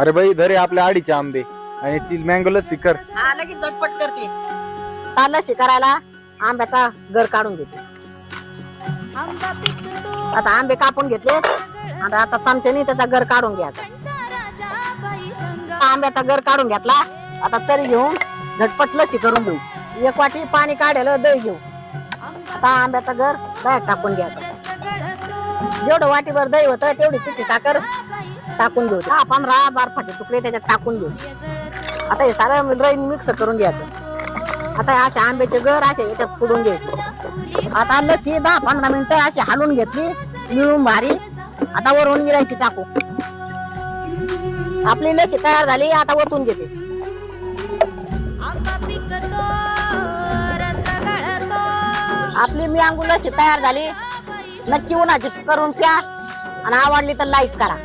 अरे बाई धरे आपल्या आडीचे आंबे आणि मँगो लस्सी कर. हा लगेच झटपट करते. हा लस्सी करायला आंब्याचा गर काढून घेते. आता आंबे कापून घेतले. आता चमच्याने त्याचा गर काढून घ्यायचा. आंब्याचा गर काढून घेतला. आता तरी घेऊन झटपट लस्सी करून घेऊ. 1 वाटी पाणी काढायला दही घेऊ. आता आंब्याचा गर दह्यात टाकून घ्यायचा. जेवढं वाटीभर दही होतं तेवढी पिठी साखर टाकून घेऊ. 10-15 बर्फाचे तुकडे त्याच्यात टाकून घेऊ. आता हे सारं मिक्स करून घ्यायचं. आता असे आंब्याचे गर असे याच्यात फोडून घ्यायचे. आता लस्सी 10-15 मिनिटं अशी हलवून घेतली मिळून भारी. आता वरून इलायची टाकू. आपली लस्सी तयार झाली. आता ओतून घेते. आपली मँगो लस्सी तयार झाली. नक्की उन्हाची करून प्या आणि आवडली तर लाईक करा.